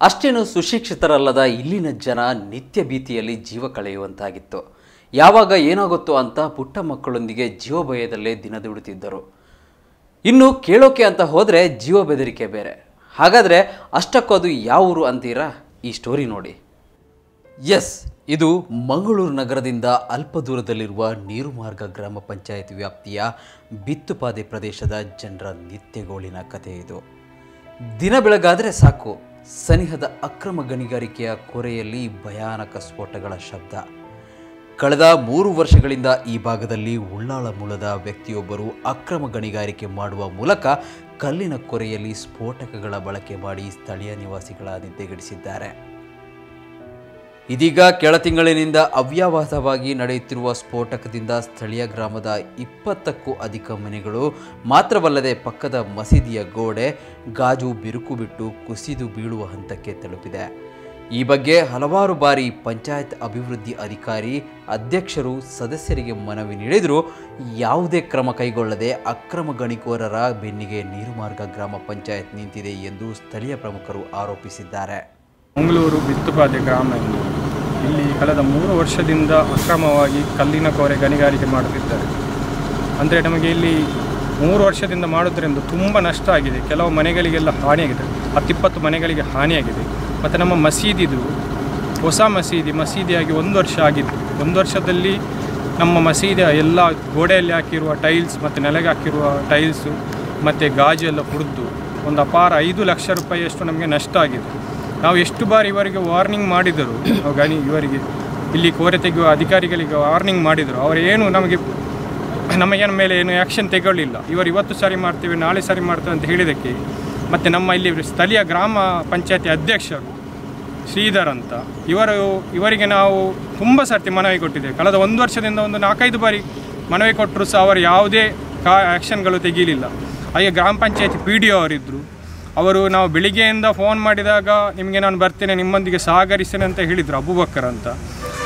ಅಷ್ಟೇನು ಸುಶಿಕ್ಷಿತರಲ್ಲದ ಇಲ್ಲಿನ ಜನ ನಿತ್ಯ ಭೀತಿಯಲ್ಲಿ ಜೀವ ಕಳೆಯುವಂತಾಗಿತ್ತು. ಯಾವಾಗ ಏನಾಗುತ್ತೋ ಅಂತ ಪುಟ್ಟ ಮಕ್ಕಳೊಂದಿಗೆ ಜೀವ ಭಯದಲ್ಲೇ ದಿನದೂಡುತ್ತಿದ್ದರು. ಇನ್ನು ಕೇಳೋಕೆ ಅಂತ ಹೋದರೆ ಜೀವ ಬೆದರಿಕೆ ಬೇರೆ. ಹಾಗಾದರೆ ಅಷ್ಟಕ್ಕೂ ಅದು ಯಾವ ಊರು ಅಂತೀರಾ? ಈ ಸ್ಟೋರಿ ನೋಡಿ. ಎಸ್, ಇದು ಮಂಗಳೂರು ನಗರದಿಂದ ಅಲ್ಪ ದೂರದಲ್ಲಿರುವ ನೀರುಮಾರ್ಗ ಗ್ರಾಮ ಪಂಚಾಯತ್ ವ್ಯಾಪ್ತಿಯ ಬಿತ್ತುಪಾದೆ ಪ್ರದೇಶದ ಜನರ ನಿತ್ಯಗೋಳಿನ ಕಥೆ ಇದು. ದಿನ ಬೆಳಗಾದರೆ ಸಾಕು, ಸನಿಹದ ಅಕ್ರಮ ಗಣಿಗಾರಿಕೆಯ ಕೊರೆಯಲ್ಲಿ ಭಯಾನಕ ಸ್ಫೋಟಗಳ ಶಬ್ದ. ಕಳೆದ 3 ವರ್ಷಗಳಿಂದ ಈ ಭಾಗದಲ್ಲಿ ಉಳ್ಳಾಳ ಮೂಲದ ವ್ಯಕ್ತಿಯೊಬ್ಬರು ಅಕ್ರಮ ಗಣಿಗಾರಿಕೆ ಮಾಡುವ ಮೂಲಕ ಕಲ್ಲಿನ ಕೊರೆಯಲ್ಲಿ ಸ್ಫೋಟಕಗಳ ಬಳಕೆ ಮಾಡಿ ಸ್ಥಳೀಯ ನಿವಾಸಿಗಳ ನಿದ್ದೆಗೆಡಿಸಿದ್ದಾರೆ. ಇದೀಗ ಕೆಳ ತಿಂಗಳಿನಿಂದ ಅವ್ಯಾವಹವಾಗಿ ನಡೆಯುತ್ತಿರುವ ಸ್ಫೋಟಕದಿಂದ ಸ್ಥಳೀಯ ಗ್ರಾಮದ 20ಕ್ಕೂ ಅಧಿಕ ಮನೆಗಳು ಮಾತ್ರವಲ್ಲದೆ ಪಕ್ಕದ ಮಸೀದಿಯ ಗೋಡೆ, ಗಾಜು ಬಿರುಕು ಬಿಟ್ಟು ಕುಸಿದು ಬೀಳುವ ಹಂತಕ್ಕೆ ತಲುಪಿದೆ. ಈ ಬಗ್ಗೆ ಹಲವಾರು ಬಾರಿ ಪಂಚಾಯತ್ ಅಭಿವೃದ್ಧಿ ಅಧಿಕಾರಿ, ಅಧ್ಯಕ್ಷರು, ಸದಸ್ಯರಿಗೆ ಮನವಿ ನೀಡಿದರೂ ಯಾವುದೇ ಕ್ರಮ ಕೈಗೊಳ್ಳದೆ ಅಕ್ರಮ ಗಣಿಕೋರರ ಬೆನ್ನಿಗೆ ನೀರುಮಾರ್ಗ ಗ್ರಾಮ ಪಂಚಾಯತ್ ನಿಂತಿದೆ ಎಂದು ಸ್ಥಳೀಯ ಪ್ರಮುಖರು ಆರೋಪಿಸಿದ್ದಾರೆ. ಮಂಗಳೂರು ಬಿತ್ತುಪಾದೆ ಗ್ರಾಮ ಎಂದು ಇಲ್ಲಿ ಕಳೆದ 3 ವರ್ಷದಿಂದ ಅಕ್ರಮವಾಗಿ ಕಲ್ಲಿನ ಕೋರೆ ಗಣಿಗಾರಿಕೆ ಮಾಡುತ್ತಿದ್ದಾರೆ. ಅಂದರೆ ನಮಗೆ ಇಲ್ಲಿ 3 ವರ್ಷದಿಂದ ಮಾಡೋದ್ರಿಂದ ತುಂಬ ನಷ್ಟ ಆಗಿದೆ. ಕೆಲವು ಮನೆಗಳಿಗೆಲ್ಲ ಹಾನಿಯಾಗಿದೆ, 10-20 ಮನೆಗಳಿಗೆ ಹಾನಿಯಾಗಿದೆ. ಮತ್ತು ನಮ್ಮ ಮಸೀದಿದು ಹೊಸ ಮಸೀದಿಯಾಗಿ 1 ವರ್ಷ ಆಗಿತ್ತು. 1 ವರ್ಷದಲ್ಲಿ ನಮ್ಮ ಮಸೀದಿಯ ಎಲ್ಲ ಗೋಡೆಯಲ್ಲಿ ಹಾಕಿರುವ ಟೈಲ್ಸ್ ಮತ್ತು ನೆಲೆಗೆ ಹಾಕಿರುವ ಟೈಲ್ಸು ಮತ್ತು ಗಾಜು ಎಲ್ಲ ಹುರಿದು ಒಂದು ಅಪಾರ 5 ಲಕ್ಷ ರೂಪಾಯಿಯಷ್ಟು ನಮಗೆ ನಷ್ಟ ಆಗಿದೆ. ನಾವು ಎಷ್ಟು ಬಾರಿ ಇವರಿಗೆ ವಾರ್ನಿಂಗ್ ಮಾಡಿದರು, ಇವರಿಗೆ ಇಲ್ಲಿ ಕೋರೆ ತೆಗೆಯುವ ಅಧಿಕಾರಿಗಳಿಗೆ ವಾರ್ನಿಂಗ್ ಮಾಡಿದರು. ಅವರೇನು ನಮಗೆ ಮೇಲೆ ಏನು ಆ್ಯಕ್ಷನ್ ತಗೊಳ್ಳಿಲ್ಲ. ಇವರು ಇವತ್ತು ಸರಿ ಮಾಡ್ತೀವಿ, ನಾಳೆ ಸರಿ ಮಾಡ್ತೇವೆ ಅಂತ ಹೇಳಿದ್ದಕ್ಕೆ ಮತ್ತು ನಮ್ಮ ಇಲ್ಲಿ ಸ್ಥಳೀಯ ಗ್ರಾಮ ಪಂಚಾಯತಿ ಅಧ್ಯಕ್ಷರು ಶ್ರೀಧರ್ ಅಂತ ಇವರಿಗೆ ನಾವು ತುಂಬ ಸರ್ತಿ ಮನವಿ ಕೊಟ್ಟಿದ್ದೇವೆ. ಕಳೆದ 1 ವರ್ಷದಿಂದ ಒಂದು 4-5 ಬಾರಿ ಮನವಿ ಕೊಟ್ಟರು ಸಹ ಅವರು ಯಾವುದೇ ಆ್ಯಕ್ಷನ್ಗಳು ತೆಗೀಲಿಲ್ಲ. ಹಾಗೆ ಗ್ರಾಮ ಪಂಚಾಯತಿ PDO ಅವರಿದ್ದರು. ಅವರು ನಾವು ಬೆಳಿಗ್ಗೆಯಿಂದ ಫೋನ್ ಮಾಡಿದಾಗ ನಿಮಗೆ ನಾನು ಬರ್ತೇನೆ, ನಿಮ್ಮೊಂದಿಗೆ ಸಹಕರಿಸ್ತೇನೆ ಅಂತ ಹೇಳಿದರು, ಅಬೂಬಕ್ಕರ್ ಅಂತ.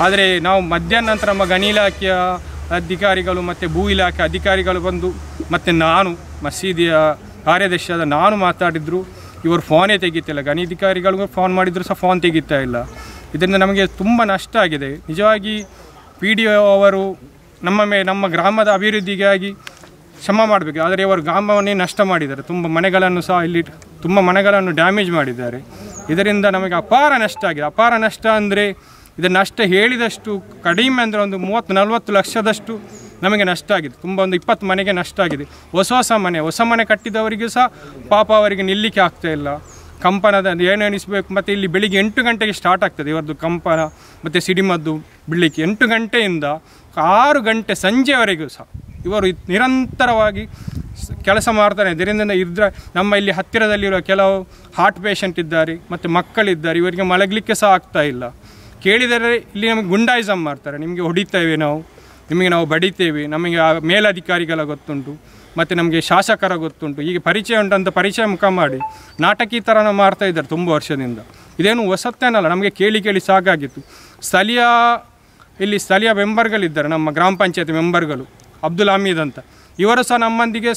ಆದರೆ ನಾವು ಮಧ್ಯಾಹ್ನ ನಂತರ ನಮ್ಮ ಗಣಿ ಇಲಾಖೆಯ ಅಧಿಕಾರಿಗಳು ಮತ್ತು ಭೂ ಇಲಾಖೆ ಅಧಿಕಾರಿಗಳು ಬಂದು ಮತ್ತು ನಾನು ಮಸೀದಿಯ ಕಾರ್ಯದರ್ಶಿಯಾದ ನಾನು ಮಾತಾಡಿದ್ರು, ಇವರು ಫೋನೇ ತೆಗಿತಿಲ್ಲ. ಗಣಿ ಅಧಿಕಾರಿಗಳಿಗೂ ಫೋನ್ ಮಾಡಿದ್ರು ಸಹ ಫೋನ್ ತೆಗಿತಾ ಇಲ್ಲ. ಇದರಿಂದ ನಮಗೆ ತುಂಬ ನಷ್ಟ ಆಗಿದೆ. ನಿಜವಾಗಿ PDO ಅವರು ನಮ್ಮ ಗ್ರಾಮದ ಅಭಿವೃದ್ಧಿಗಾಗಿ ಶ್ರಮ ಮಾಡಬೇಕು. ಆದರೆ ಅವರು ಗ್ರಾಮವನ್ನೇ ನಷ್ಟ ಮಾಡಿದ್ದಾರೆ. ತುಂಬ ಮನೆಗಳನ್ನು ಸಹ ಇಲ್ಲಿ ತುಂಬ ಮನೆಗಳನ್ನು ಡ್ಯಾಮೇಜ್ ಮಾಡಿದ್ದಾರೆ. ಇದರಿಂದ ನಮಗೆ ಅಪಾರ ನಷ್ಟ ಆಗಿದೆ. ಅಪಾರ ನಷ್ಟ ಅಂದರೆ ಇದರ ನಷ್ಟ ಹೇಳಿದಷ್ಟು ಕಡಿಮೆ ಅಂದರೆ ಒಂದು 30-40 ಲಕ್ಷದಷ್ಟು ನಮಗೆ ನಷ್ಟ ಆಗಿದೆ. ತುಂಬ ಒಂದು 20 ಮನೆಗೆ ನಷ್ಟ ಆಗಿದೆ. ಹೊಸ ಮನೆ ಕಟ್ಟಿದವರಿಗೂ ಸಹ ಪಾಪ ಅವರಿಗೆ ನಿಲ್ಲಿಕ್ಕೆ ಆಗ್ತಾಯಿಲ್ಲ. ಕಂಪನದ ಏನು ಎಣಿಸಬೇಕು. ಮತ್ತು ಇಲ್ಲಿ ಬೆಳಿಗ್ಗೆ 8 ಗಂಟೆಗೆ ಸ್ಟಾರ್ಟ್ ಆಗ್ತದೆ ಇವರದ್ದು ಕಂಪನ ಮತ್ತು ಸಿಡಿಮದ್ದು ಬಿಡಲಿಕ್ಕೆ. 8 ಗಂಟೆಯಿಂದ 6 ಗಂಟೆ ಸಂಜೆವರೆಗೂ ಸಹ ಇವರು ನಿರಂತರವಾಗಿ ಕೆಲಸ ಮಾಡ್ತಾರೆ. ಇದರಿಂದ ನಮ್ಮ ಇಲ್ಲಿ ಹತ್ತಿರದಲ್ಲಿರುವ ಕೆಲವು ಹಾರ್ಟ್ ಪೇಷಂಟ್ ಇದ್ದಾರೆ ಮತ್ತು ಮಕ್ಕಳಿದ್ದಾರೆ. ಇವರಿಗೆ ಮಲಗಲಿಕ್ಕೆ ಸಹ ಆಗ್ತಾ ಇಲ್ಲ. ಕೇಳಿದರೆ ಇಲ್ಲಿ ನಮಗೆ ಗುಂಡಾಯಿಸಮ್ ಮಾಡ್ತಾರೆ, ನಿಮಗೆ ಹೊಡಿತೇವೆ, ನಿಮಗೆ ನಾವು ಬಡಿತೇವೆ, ನಮಗೆ ಮೇಲಧಿಕಾರಿಗಳ ಗೊತ್ತುಂಟು ಮತ್ತು ನಮಗೆ ಶಾಸಕರ ಗೊತ್ತುಂಟು, ಈಗ ಪರಿಚಯ ಉಂಟಂತ ಪರಿಚಯ ಮುಖ ಮಾಡಿ ನಾಟಕಿ ಥರ ಮಾಡ್ತಾ ಇದ್ದಾರೆ ತುಂಬ ವರ್ಷದಿಂದ. ಇದೇನು ಹೊಸತ್ತೇನಲ್ಲ, ನಮಗೆ ಕೇಳಿ ಸಾಕಾಗಿತ್ತು. ಸ್ಥಳೀಯ ಮೆಂಬರ್ಗಳಿದ್ದಾರೆ, ನಮ್ಮ ಗ್ರಾಮ ಪಂಚಾಯತ್ ಮೆಂಬರ್ಗಳು ಅಬ್ದುಲ್ ಹಮೀದ್ ಅಂತ. ಇವರು ಸಹ ನಮ್ಮೊಂದಿಗೆ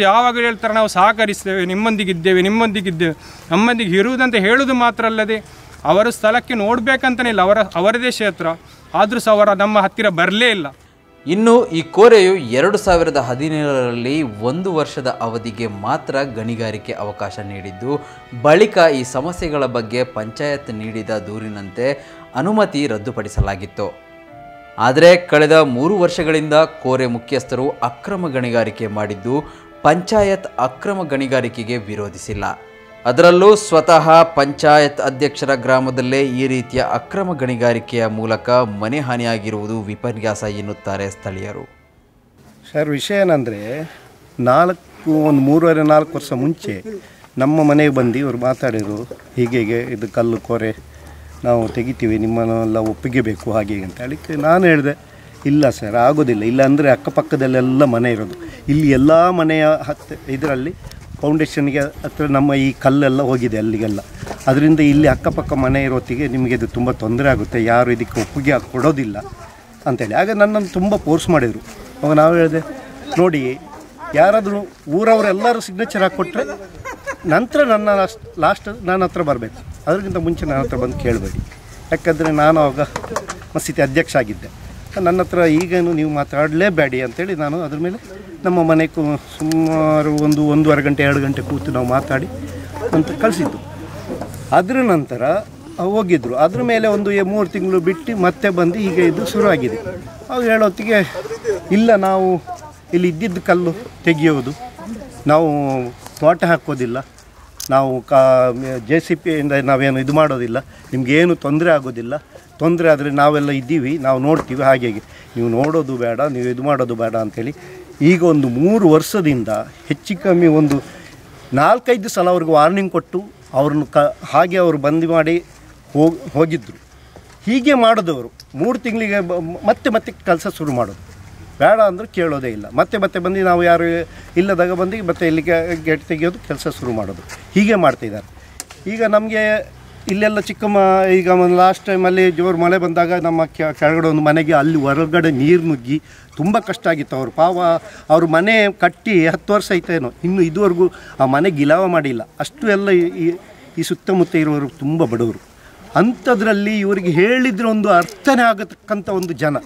ಯಾವಾಗಲೂ ಹೇಳ್ತಾರೆ, ನಾವು ಸಹಕರಿಸ್ತೇವೆ, ನಿಮ್ಮೊಂದಿಗಿದ್ದೇವೆ, ನಮ್ಮೊಂದಿಗೆ ಇರುವುದಂತ ಹೇಳುವುದು ಮಾತ್ರ ಅಲ್ಲದೆ ಅವರ ಸ್ಥಳಕ್ಕೆ ನೋಡಬೇಕಂತಲೇ ಇಲ್ಲ, ಅವರದೇ ಕ್ಷೇತ್ರ, ಆದರೂ ಸಹ ನಮ್ಮ ಹತ್ತಿರ ಬರಲೇ ಇಲ್ಲ. ಇನ್ನು ಈ ಕೋರೆಯು 2017ರಲ್ಲಿ 1 ವರ್ಷದ ಅವಧಿಗೆ ಮಾತ್ರ ಗಣಿಗಾರಿಕೆ ಅವಕಾಶ ನೀಡಿದ್ದು, ಬಳಿಕ ಈ ಸಮಸ್ಯೆಗಳ ಬಗ್ಗೆ ಪಂಚಾಯತ್ ನೀಡಿದ ದೂರಿನಂತೆ ಅನುಮತಿ ರದ್ದುಪಡಿಸಲಾಗಿತ್ತು. ಆದರೆ ಕಳೆದ 3 ವರ್ಷಗಳಿಂದ ಕೋರೆ ಮುಖ್ಯಸ್ಥರು ಅಕ್ರಮ ಗಣಿಗಾರಿಕೆ ಮಾಡಿದ್ದು, ಪಂಚಾಯತ್ ಅಕ್ರಮ ಗಣಿಗಾರಿಕೆಗೆ ವಿರೋಧಿಸಿಲ್ಲ. ಅದರಲ್ಲೂ ಸ್ವತಃ ಪಂಚಾಯತ್ ಅಧ್ಯಕ್ಷರ ಗ್ರಾಮದಲ್ಲೇ ಈ ರೀತಿಯ ಅಕ್ರಮ ಗಣಿಗಾರಿಕೆಯ ಮೂಲಕ ಮನೆ ಹಾನಿಯಾಗಿರುವುದು ವಿಪರ್ಯಾಸ ಎನ್ನುತ್ತಾರೆ ಸ್ಥಳೀಯರು. ಸರ್, ವಿಷಯ ಏನಂದರೆ 3-4 ವರ್ಷ ಮುಂಚೆ ನಮ್ಮ ಮನೆಗೆ ಬಂದು ಇವರು ಮಾತಾಡಿದರು, ಹೀಗೆ ಇದು ಕಲ್ಲು ಕೋರೆ ನಾವು ತೆಗಿತೀವಿ, ನಿಮ್ಮನ್ನೆಲ್ಲ ಒಪ್ಪಿಗೆ ಬೇಕು ಹಾಗೆ ಅಂತ. ಅದಕ್ಕೆ ನಾನು ಹೇಳಿದೆ, ಇಲ್ಲ ಸರ್ ಆಗೋದಿಲ್ಲ. ಇಲ್ಲ ಅಂದರೆ ಅಕ್ಕಪಕ್ಕದಲ್ಲೆಲ್ಲ ಮನೆ ಇರೋದು, ಇಲ್ಲಿ ಎಲ್ಲ ಮನೆಯ ಇದರಲ್ಲಿ ಫೌಂಡೇಶನ್ಗೆ ಹತ್ರ ನಮ್ಮ ಈ ಕಲ್ಲೆಲ್ಲ ಹೋಗಿದೆ ಅಲ್ಲಿಗೆಲ್ಲ. ಅದರಿಂದ ಇಲ್ಲಿ ಅಕ್ಕಪಕ್ಕ ಮನೆ ಇರೋತ್ತಿಗೆ ನಿಮಗೆ ಇದು ತುಂಬ ತೊಂದರೆ ಆಗುತ್ತೆ, ಯಾರು ಇದಕ್ಕೆ ಒಪ್ಪಿಗೆ ಕೊಡೋದಿಲ್ಲ ಅಂಥೇಳಿ. ಆಗ ನನ್ನನ್ನು ತುಂಬ ಫೋರ್ಸ್ ಮಾಡಿದರು. ಅವಾಗ ನಾವು ಹೇಳಿದೆ, ನೋಡಿ ಯಾರಾದರೂ ಊರವರೆಲ್ಲರೂ ಸಿಗ್ನೇಚರ್ ಹಾಕ್ಕೊಟ್ರೆ ನಂತರ ನನ್ನ ಲಾಸ್ಟ್ ನನ್ನ ಹತ್ರ ಬರಬೇಕು, ಅದಕ್ಕಿಂತ ಮುಂಚೆ ನನ್ನ ಹತ್ರ ಬಂದು ಕೇಳಬೇಡಿ. ಯಾಕಂದರೆ ನಾನು ಆವಾಗ ಮಸೀದಿ ಅಧ್ಯಕ್ಷ ಆಗಿದ್ದೆ. ನನ್ನ ಹತ್ರ ಈಗೇನು ನೀವು ಮಾತಾಡಲೇಬೇಡಿ ಅಂತೇಳಿ ನಾನು ಅದ್ರ ಮೇಲೆ ನಮ್ಮ ಮನೆಗೂ ಸುಮಾರು 1.5 ಗಂಟೆ 2 ಗಂಟೆ ಕೂತು ನಾವು ಮಾತಾಡಿ ಅಂತ ಕಳಿಸಿದ್ದು. ಅದರ ನಂತರ ಹೋಗಿದ್ದರು. ಅದ್ರ ಮೇಲೆ 3 ತಿಂಗಳು ಬಿಟ್ಟು ಮತ್ತೆ ಬಂದು ಈಗ ಇದು ಶುರುವಾಗಿದೆ. ಅವು ಹೇಳೋತ್ತಿಗೆ ಇಲ್ಲ, ನಾವು ಇಲ್ಲಿ ಇದ್ದಿದ್ದು ಕಲ್ಲು ತೆಗೆಯೋದು, ನಾವು ತೋಟ ಹಾಕೋದಿಲ್ಲ, ನಾವು JCB ಇಂದ ನಾವೇನು ಇದು ಮಾಡೋದಿಲ್ಲ, ನಿಮಗೇನು ತೊಂದರೆ ಆಗೋದಿಲ್ಲ, ತೊಂದರೆ ಆದರೆ ನಾವೆಲ್ಲ ಇದ್ದೀವಿ, ನಾವು ನೋಡ್ತೀವಿ, ಹಾಗೆ ನೀವು ನೋಡೋದು ಬೇಡ, ನೀವು ಇದು ಮಾಡೋದು ಬೇಡ ಅಂಥೇಳಿ ಈಗ 3 ವರ್ಷದಿಂದ ಹೆಚ್ಚು ಕಮ್ಮಿ 4-5 ಸಲ ಅವ್ರಿಗೆ ವಾರ್ನಿಂಗ್ ಕೊಟ್ಟು ಅವ್ರನ್ನ ಹಾಗೆ ಅವರು ಬಂದು ಮಾಡಿ ಹೋಗಿದ್ದರು. ಹೀಗೆ ಮಾಡೋದವರು 3 ತಿಂಗಳಿಗೆ ಮತ್ತೆ ಕೆಲಸ ಶುರು ಮಾಡೋದು. ಬೇಡ ಅಂದರೆ ಕೇಳೋದೇ ಇಲ್ಲ. ಮತ್ತೆ ಬಂದು ನಾವು ಯಾರು ಇಲ್ಲದಾಗ ಬಂದು ಮತ್ತೆ ಇಲ್ಲಿಗೆ ಗೇಟ್ ತೆಗೆಯೋದು, ಕೆಲಸ ಶುರು ಮಾಡೋದು, ಹೀಗೆ ಮಾಡ್ತಾಯಿದ್ದಾರೆ. ಈಗ ನಮಗೆ ಇಲ್ಲೆಲ್ಲ ಚಿಕ್ಕಮ್ಮ ಈಗ ಲಾಸ್ಟ್ ಟೈಮಲ್ಲಿ ಜೋರು ಮಳೆ ಬಂದಾಗ ನಮ್ಮ ಕೆಳಗಡೆ ಒಂದು ಮನೆಗೆ ಅಲ್ಲಿ ಹೊರಗಡೆ ನೀರು ನುಗ್ಗಿ ತುಂಬ ಕಷ್ಟ ಆಗಿತ್ತು. ಅವರು ಪಾವ ಅವ್ರ ಮನೆ ಕಟ್ಟಿ 10 ವರ್ಷ ಆಯ್ತೇನೋ, ಇನ್ನು ಇದುವರೆಗೂ ಆ ಮನೆ ಗಿಲಾವ ಮಾಡಿಲ್ಲ. ಅಷ್ಟು ಎಲ್ಲ ಈ ಸುತ್ತಮುತ್ತ ಇರೋರು ತುಂಬ ಬಡವರು. ಅಂಥದ್ರಲ್ಲಿ ಇವರಿಗೆ ಹೇಳಿದರೆ ಒಂದು ಅರ್ಥನೇ ಆಗತಕ್ಕಂಥ ಒಂದು ಜನ.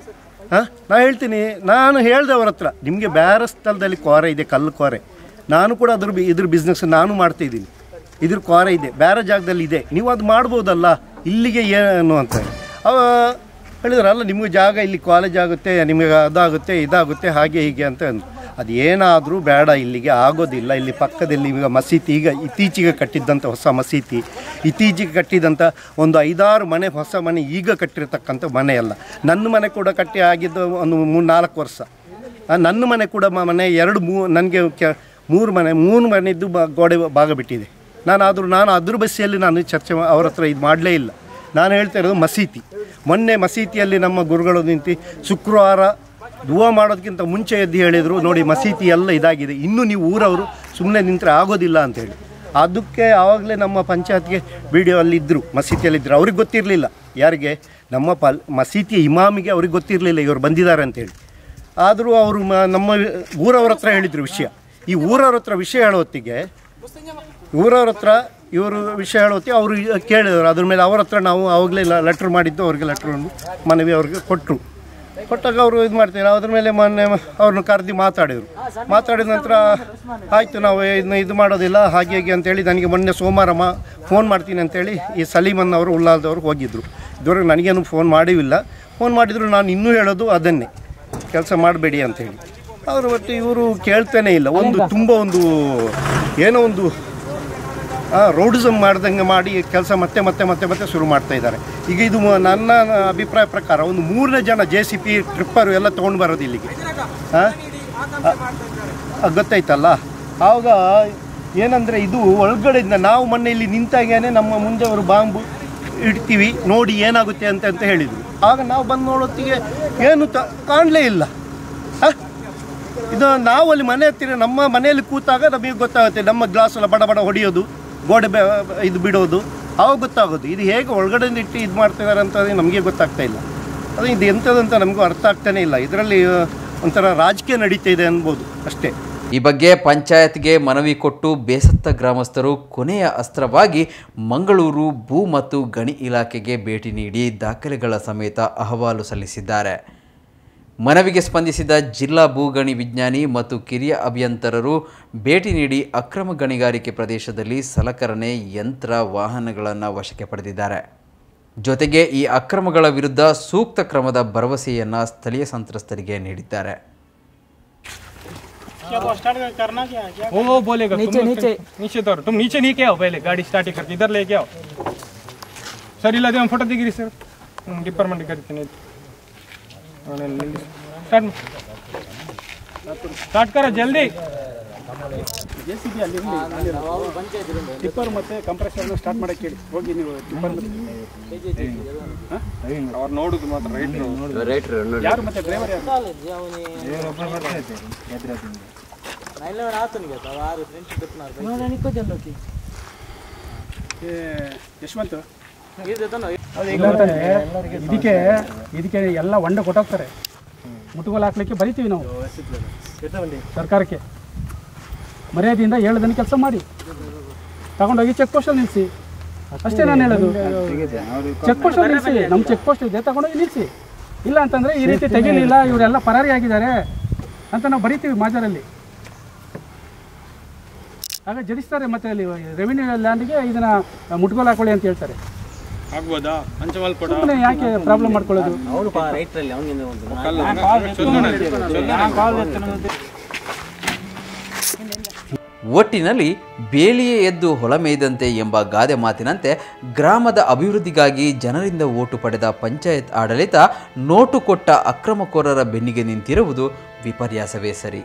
ನಾನು ಹೇಳ್ತೀನಿ, ನಾನು ಹೇಳಿದೆ ಅವ್ರ ಹತ್ರ, ನಿಮಗೆ ಬೇರೆ ಸ್ಥಳದಲ್ಲಿ ಕೋರೆ ಇದೆ, ಕಲ್ಲು ಕೋರೆ, ನಾನು ಕೂಡ ಇದ್ರ ಬಿಸ್ನೆಸ್ ನಾನು ಮಾಡ್ತಾಯಿದ್ದೀನಿ, ಇದ್ರ ಕೋರೆ ಇದೆ, ಬೇರೆ ಜಾಗದಲ್ಲಿ ಇದೆ, ನೀವು ಅದು ಮಾಡ್ಬೋದಲ್ಲ, ಇಲ್ಲಿಗೆ ಏನು ಅಂತ ಹೇಳಿದ್ರಲ್ಲ, ನಿಮಗೆ ಜಾಗ ಇಲ್ಲಿ ಕಾಲೇಜ್ ಆಗುತ್ತೆ, ನಿಮಗೆ ಅದಾಗುತ್ತೆ ಇದಾಗುತ್ತೆ ಹಾಗೆ ಹೀಗೆ ಅಂತ ಅಂದರು. ಅದು ಏನಾದರೂ ಬೇಡ, ಇಲ್ಲಿಗೆ ಆಗೋದಿಲ್ಲ. ಇಲ್ಲಿ ಪಕ್ಕದಲ್ಲಿ ಈಗ ಮಸೀದಿ, ಈಗ ಇತ್ತೀಚೆಗೆ ಕಟ್ಟಿದ್ದಂಥ ಹೊಸ ಮಸೀದಿ, ಇತ್ತೀಚೆಗೆ ಕಟ್ಟಿದಂಥ 5-6 ಮನೆ, ಹೊಸ ಮನೆ ಈಗ ಕಟ್ಟಿರ್ತಕ್ಕಂಥ ಮನೆ ಅಲ್ಲ. ನನ್ನ ಮನೆ ಕೂಡ ಕಟ್ಟಿ ಆಗಿದ್ದು 3-4 ವರ್ಷ. ನನ್ನ ಮನೆ ಕೂಡ ಮನೆ 2-3 ನನಗೆ 3 ಮನೆದ್ದು ಗೋಡೆ ಭಾಗ ಬಿಟ್ಟಿದೆ. ನಾನು ಅದ್ರ ಬಸ್ಸಿಯಲ್ಲಿ ನಾನು ಚರ್ಚೆ ಅವ್ರ ಹತ್ರ ಇದು ಮಾಡಲೇ ಇಲ್ಲ. ನಾನು ಹೇಳ್ತಾ ಇರೋದು ಮಸೀದಿ. ಮೊನ್ನೆ ಮಸೀದಿಯಲ್ಲಿ ನಮ್ಮ ಗುರುಗಳು ನಿಂತು ಶುಕ್ರವಾರ ದುವಾ ಮಾಡೋದಕ್ಕಿಂತ ಮುಂಚೆ ಎದ್ದು ಹೇಳಿದರು, ನೋಡಿ ಮಸೀದಿ ಎಲ್ಲ ಇದಾಗಿದೆ, ಇನ್ನೂ ನೀವು ಊರವರು ಸುಮ್ಮನೆ ನಿಂತರೆ ಆಗೋದಿಲ್ಲ ಅಂಥೇಳಿ. ಅದಕ್ಕೆ ಆವಾಗಲೇ ನಮ್ಮ ಪಂಚಾಯತ್ಗೆ ವಿಡಿಯೋ ಅಲ್ಲಿದ್ದರು, ಮಸೀದಿಯಲ್ಲಿದ್ದರು. ಅವ್ರಿಗೆ ಗೊತ್ತಿರಲಿಲ್ಲ, ಯಾರಿಗೆ ನಮ್ಮ ಮಸೀದಿಯ ಇಮಾಮಿಗೆ ಅವ್ರಿಗೆ ಗೊತ್ತಿರಲಿಲ್ಲ ಇವರು ಬಂದಿದ್ದಾರೆ ಅಂತೇಳಿ. ಆದರೂ ಅವರು ನಮ್ಮ ಊರವ್ರ ಹತ್ರ ಹೇಳಿದರು ವಿಷಯ. ಈ ಊರವ್ರ ಹತ್ರ ವಿಷಯ ಹೇಳೋತ್ತಿಗೆ ಊರವ್ರ ಹತ್ರ ಇವರು ವಿಷಯ ಹೇಳೋತ್ತಿ ಅವರು ಕೇಳಿದರು. ಅದ್ರ ಮೇಲೆ ಅವ್ರ ಹತ್ರ ನಾವು ಆವಾಗಲೇ ಲೆಟ್ರ್ ಮಾಡಿದ್ದು, ಅವ್ರಿಗೆ ಲೆಟ್ರ್ ಮನವಿ ಅವ್ರಿಗೆ ಕೊಟ್ಟಾಗ ಅವರು ಇದು ಮಾಡ್ತಾರೆ. ಅದ್ರ ಮೇಲೆ ಮೊನ್ನೆ ಅವ್ರನ್ನ ಕರೆದು ಮಾತಾಡಿದ ನಂತರ ಆಯಿತು, ನಾವು ಇದನ್ನ ಇದು ಮಾಡೋದಿಲ್ಲ ಹಾಗೆ ಹೇಗೆ ಅಂತೇಳಿ ನನಗೆ ಮೊನ್ನೆ ಸೋಮವಾರ ಫೋನ್ ಮಾಡ್ತೀನಿ ಅಂತೇಳಿ ಈ ಸಲೀಮನ್ನವರು ಉಳ್ಳಾಲ್ದವ್ರು ಹೋಗಿದ್ದರು. ಇದುವರೆಗೆ ನನಗೇನು ಫೋನ್ ಫೋನ್ ಮಾಡಿದ್ರು ನಾನು ಇನ್ನೂ ಹೇಳೋದು ಅದನ್ನೇ, ಕೆಲಸ ಮಾಡಬೇಡಿ ಅಂಥೇಳಿ. ಅವರು ಒಟ್ಟು ಇವರು ಕೇಳ್ತಾನೇ ಇಲ್ಲ. ತುಂಬ ಏನೋ ಒಂದು ರೌಡಿಸಮ್ ಮಾಡ್ದಂಗೆ ಮಾಡಿ ಕೆಲಸ ಮತ್ತೆ ಶುರು ಮಾಡ್ತಾಯಿದ್ದಾರೆ. ಈಗ ಇದು ನನ್ನ ಅಭಿಪ್ರಾಯ ಪ್ರಕಾರ 3 ಜನ JCB ಟ್ರಿಪ್ಪರು ಎಲ್ಲ ತೊಗೊಂಡು ಬರೋದು ಇಲ್ಲಿಗೆ, ಗೊತ್ತಾಯ್ತಲ್ಲ. ಆವಾಗ ಏನಂದರೆ ಇದು ಒಳಗಡೆಯಿಂದ ನಾವು ಮೊನ್ನೆ ಇಲ್ಲಿ ನಿಂತಾಗೇನೆ ನಮ್ಮ ಮುಂದೆ ಅವರು ಬಾಂಬು ಇಡ್ತೀವಿ ನೋಡಿ ಏನಾಗುತ್ತೆ ಅಂತ ಹೇಳಿದರು. ಆಗ ನಾವು ಬಂದು ನೋಡೋತ್ತಿಗೆ ಏನು ಕಾಣಲೇ ಇಲ್ಲ. ಇದು ನಾವು ಅಲ್ಲಿ ಮನೆ ಹತ್ತಿರ ನಮ್ಮ ಮನೆಯಲ್ಲಿ ಕೂತಾಗ ನಮಗೆ ಗೊತ್ತಾಗುತ್ತೆ, ನಮ್ಮ ಗ್ಲಾಸ್ ಎಲ್ಲ ಬಡ ಹೊಡೆಯೋದು, ಗೋಡೆ ಇದು ಬಿಡೋದು, ಅವಾಗ ಗೊತ್ತಾಗೋದು. ಇದು ಹೇಗೆ ಒಳಗಡೆಯಿಂದ ಇಟ್ಟು ಇದು ಮಾಡ್ತಿದ್ದಾರೆ ಅಂತ ನಮಗೆ ಗೊತ್ತಾಗ್ತಾ ಇಲ್ಲ. ಅದು ಇದು ಎಂಥದಂತ ನಮಗೂ ಅರ್ಥ ಆಗ್ತಾನೇ ಇಲ್ಲ. ಇದರಲ್ಲಿ ಒಂಥರ ರಾಜಕೀಯ ನಡೀತಾ ಇದೆ ಅನ್ಬೋದು ಅಷ್ಟೇ. ಈ ಬಗ್ಗೆ ಪಂಚಾಯತ್ಗೆ ಮನವಿ ಕೊಟ್ಟು ಬೇಸತ್ತ ಗ್ರಾಮಸ್ಥರು ಕೊನೆಯ ಅಸ್ತ್ರವಾಗಿ ಮಂಗಳೂರು ಭೂ ಮತ್ತು ಗಣಿ ಇಲಾಖೆಗೆ ಭೇಟಿ ನೀಡಿ ದಾಖಲೆಗಳ ಸಮೇತ ಅಹವಾಲು ಸಲ್ಲಿಸಿದ್ದಾರೆ. ಮನವಿಗೆ ಸ್ಪಂದಿಸಿದ ಜಿಲ್ಲಾ ಭೂಗಣಿ ವಿಜ್ಞಾನಿ ಮತ್ತು ಕಿರಿಯ ಅಭಿಯಂತರರು ಭೇಟಿ ನೀಡಿ ಅಕ್ರಮ ಗಣಿಗಾರಿಕೆ ಪ್ರದೇಶದಲ್ಲಿ ಸಲಕರಣೆ, ಯಂತ್ರ, ವಾಹನಗಳನ್ನು ವಶಕ್ಕೆ ಪಡೆದಿದ್ದಾರೆ. ಜೊತೆಗೆ ಈ ಅಕ್ರಮಗಳ ವಿರುದ್ಧ ಸೂಕ್ತ ಕ್ರಮದ ಭರವಸೆಯನ್ನು ಸ್ಥಳೀಯ ಸಂತ್ರಸ್ತರಿಗೆ ನೀಡಿದ್ದಾರೆ. वो बोलेगा नीचे तो तुम नीचे नहीं क्या हो, पहले गाड़ी स्टार्ट करके इधर लेके आओ सर. ಇಲ್ಲ हम फोटो दिगिरी सर डिपार्टमेंट करते स्टार्ट करो जल्दी. JCB ಅಲ್ಲಿ ಟಿಪ್ಪರ್ ಮತ್ತೆ ಕಂಪ್ರೆಸರ್ ಸ್ಟಾರ್ಟ್ ಮಾಡಕ್ಕೆ ಹೇಳಿ ಹೋಗಿ ನೀವು. ಟಿಪ್ಪರ್ ಅವ್ರು ನೋಡುದು ಮಾತ್ರ ರೈಟ್ರು ಯಾರು ಮತ್ತೆ ಡ್ರೈವರ್ ಯಶವಂತ ಇದಕ್ಕೆ ಎಲ್ಲ ಹೊಂಡ ಕೊಟ್ಟೋಗ್ತಾರೆ. ಮುಟ್ಟುಗೋಲು ಹಾಕ್ಲಿಕ್ಕೆ ಬರಿತೀವಿ ನಾವು ಸರ್ಕಾರಕ್ಕೆ. ಮರ್ಯಾದೆಯಿಂದ 7 ದಿನ ಕೆಲಸ ಮಾಡಿ ತಗೊಂಡೋಗಿ ಚೆಕ್ ಪೋಸ್ಟಲ್ಲಿ ನಿಲ್ಲಿಸಿ, ಅಷ್ಟೇ ನಾನು ಹೇಳೋದು. ಚೆಕ್ ಪೋಸ್ಟಲ್ಲಿ ನಿಲ್ಲಿಸಿ, ನಮ್ಮ ಚೆಕ್ ಪೋಸ್ಟ್ ಇದೆ, ತಗೊಂಡೋಗಿ ನಿಲ್ಲಿಸಿ. ಇಲ್ಲ ಅಂತಂದರೆ ಈ ರೀತಿ ತೆಗಿಲಿಲ್ಲ, ಇವರೆಲ್ಲ ಪರಾರಿ ಆಗಿದ್ದಾರೆ ಅಂತ ನಾವು ಬರೀತೀವಿ ಮಾಜರಲ್ಲಿ. ಆಗ ಜಡಿಸ್ತಾರೆ, ಮತ್ತೆ ಅಲ್ಲಿ ರೆವಿನ್ಯೂ ಲ್ಯಾಂಡ್ಗೆ ಇದನ್ನು ಮುಟ್ಗೋಲು ಹಾಕೊಳ್ಳಿ ಅಂತ ಹೇಳ್ತಾರೆ. ಆಗ್ಬೋದಾ ಹಂಚಮಲ್ಪಡ ಸುಮ್ಮನೆ ಯಾಕೆ ಪ್ರಾಬ್ಲಮ್ ಮಾಡ್ಕೊಳ್ಳೋದು? ಒಟ್ಟಿನಲ್ಲಿ ಬೇಲಿಯೇ ಎದ್ದು ಹೊಳಮೇಯ್ದಂತೆ ಎಂಬ ಗಾದೆ ಮಾತಿನಂತೆ ಗ್ರಾಮದ ಅಭಿವೃದ್ಧಿಗಾಗಿ ಜನರಿಂದ ಓಟು ಪಡೆದ ಪಂಚಾಯತ್ ಆಡಳಿತ ನೋಟು ಕೊಟ್ಟ ಅಕ್ರಮಕೋರರ ಬೆನ್ನಿಗೆ ನಿಂತಿರುವುದು ವಿಪರ್ಯಾಸವೇ ಸರಿ.